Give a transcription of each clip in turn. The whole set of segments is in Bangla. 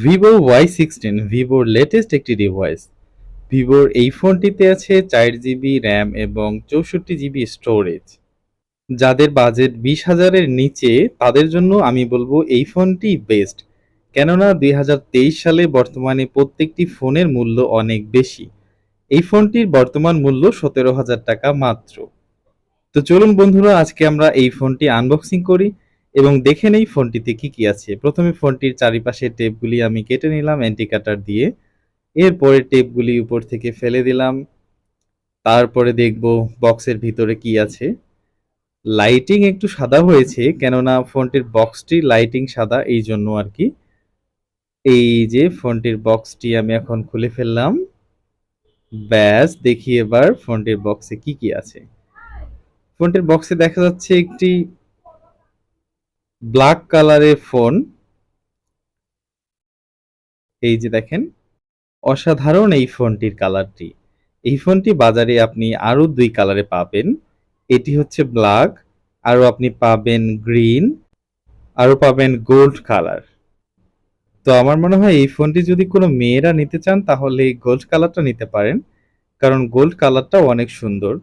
Vivo Y16 ভিভোর লেটেস্ট একটি ডিভাইস। ভিভোর এই ফোনটিতে আছে 4 জিবি র্যাম এবং 64 জিবি স্টোরেজ। যাদের বাজেট 20,000-এর নিচে তাদের জন্য আমি বলবো এই ফোনটি বেস্ট। কেননা 2023 সালে বর্তমানে প্রত্যেকটি ফোনের মূল্য অনেক বেশি। এই ফোনটির বর্তমান মূল্য 17,000 টাকা মাত্র। তো চলুন বন্ধুরা, আজকে আমরা এই ফোনটি আনবক্সিং করি এবং দেখে নেই ফোনটিতে কি কি আছে। প্রথমে ফোনটির চারিপাশের টেপগুলি আমি কেটে নিলাম অ্যান্টি কাটার দিয়ে। এরপরে টেপগুলি উপর থেকে ফেলে দিলাম। তারপরে দেখব বক্সের ভিতরে কি আছে। লাইটিং একটু সাদা হয়েছে, কেননা ফোনটির বক্সটি লাইটিং সাদা, এই জন্য আর কি। এই যে ফোনটির বক্সটি আমি এখন খুলে ফেললাম। ব্যাস, দেখি এবার ফোনটির বক্সে কি কি আছে। ফোনটির বক্সে দেখা যাচ্ছে একটি ব্ল্যাক কালারের ফোন। এই যে দেখেন, অসাধারণ এই ফোনটির কালারটি। এই ফোনটি বাজারে আপনি আরো 2 কালারে পাবেন। এটি হচ্ছে ব্ল্যাক, আরো আপনি পাবেন গ্রিন, আরো পাবেন গোল্ড কালার। তো আমার মনে হয় এই ফোনটি যদি কোনো মেয়েরা নিতে চান তাহলে এই গোল্ড কালারটা নিতে পারেন, কারণ গোল্ড কালারটাও অনেক সুন্দর।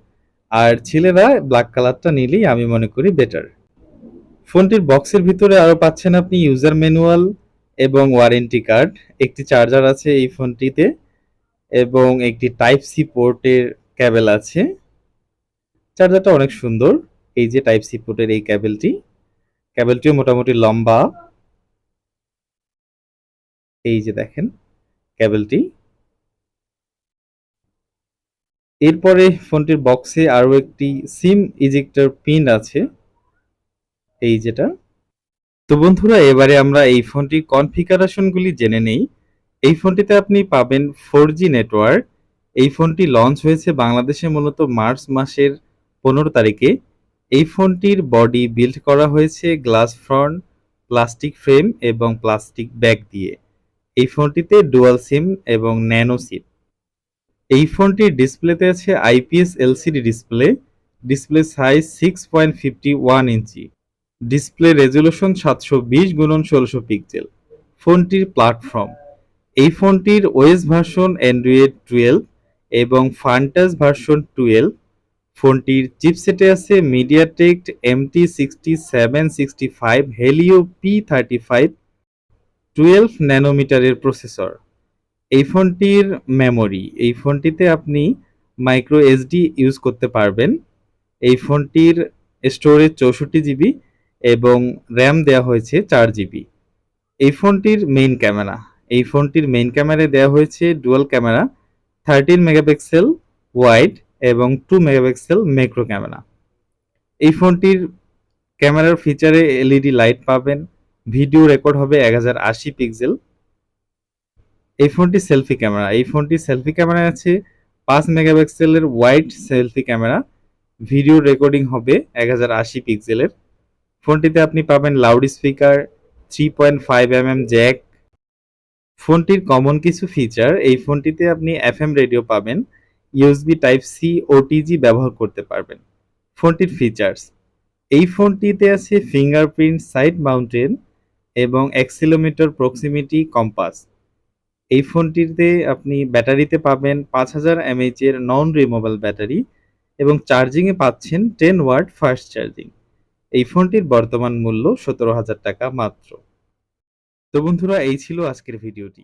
আর ছেলেরা ব্ল্যাক কালারটা নিলেই আমি মনে করি বেটার। ফোনটির বক্সের ভিতরে আরো পাচ্ছেন আপনি ইউজার ম্যানুয়াল এবং ওয়ারেন্টি কার্ড। একটি চার্জার আছে এই ফোনটিতে এবং একটি টাইপ সি পোর্টের ক্যাবেল আছে। চার্জারটা অনেক সুন্দর। এই যে টাইপ সি পোর্টের এই ক্যাবেলটিও মোটামুটি লম্বা। এই যে দেখেন ক্যাবেলটি। এরপরে ফোনটির বক্সে আরো একটি সিম ইজেক্টর পিন আছে, এই যেটা। তো বন্ধুরা, এবারে আমরা এই ফোনটির কনফিগারেশনগুলি জেনে নেই। এই ফোনটিতে আপনি পাবেন 4G নেটওয়ার্ক। এই ফোনটি লঞ্চ হয়েছে বাংলাদেশে মূলত মার্চ মাসের 15 তারিখে। এই ফোনটির বডি বিল্ড করা হয়েছে গ্লাস ফ্রন্ট, প্লাস্টিক ফ্রেম এবং প্লাস্টিক ব্যাক দিয়ে। এই ফোনটিতে ডুয়াল সিম এবং ন্যানো সিম। এই ফোনটির ডিসপ্লেতে আছে IPS LCD display. Display size 6.51 inch. Display resolution 720x1600 pixel. ফোনটির প্ল্যাটফর্ম, এই ফোনটির ওএস ভার্সন অ্যান্ড্রয়েড 12 এবং ফান্টাস ভার্সন 12। ফোনটির চিপসেটে আছে MediaTek MT6765 Helio P35 12 ন্যানোমিটারের processor. এই ফোনটির মেমোরি, এই ফোনটিতে আপনি মাইক্রো এসডি ইউজ করতে পারবেন। এই ফোনটির স্টোরেজ 64 জিবি এবং র্যাম দেওয়া হয়েছে 4 জিবি। এই ফোনটির মেইন ক্যামেরা, এই ফোনটির মেইন ক্যামেরায় দেওয়া হয়েছে ডুয়াল ক্যামেরা, 13 মেগাপিক্সেল ওয়াইড এবং 2 মেগাপিক্সেল ম্যাক্রো ক্যামেরা। এই ফোনটির ক্যামেরার ফিচারে এলইডি লাইট পাবেন। ভিডিও রেকর্ড হবে 1080 পিক্সেল। এই ফোনটি সেলফি ক্যামেরা, এই ফোনটি সেলফি ক্যামেরা আছে 5 মেগাপিক্সেলের wide selfie camera. Video recording হবে 1080 পিক্সেলের। ফোনটিতে আপনি পাবেন লাউড স্পিকার, 3.5mm জ্যাক। ফোনটির কমন কিছু ফিচার, এই ফোনটিতে আপনি FM রেডিও পাবেন, USB টাইপ সি ওটিজি ব্যবহার করতে পারবেন। ফোনটির ফিচার্স, এই ফোনটিতে আছে ফিঙ্গারপ্রিন্ট সাইড মাউন্টেন এবং অ্যাক্সিলোমিটার প্রক্সিমিটি কম্পাস। এই ফোনটিতে আপনি ব্যাটারিতে পাবেন 5000 mAh এর নন রিমুভেবল ব্যাটারি এবং চার্জিংয়ে পাচ্ছেন 10 ওয়াট ফাস্ট চার্জিং। এই ফোনটির বর্তমান মূল্য 17,000 টাকা মাত্র। তো বন্ধুরা, এই ছিল আজকের ভিডিওটি।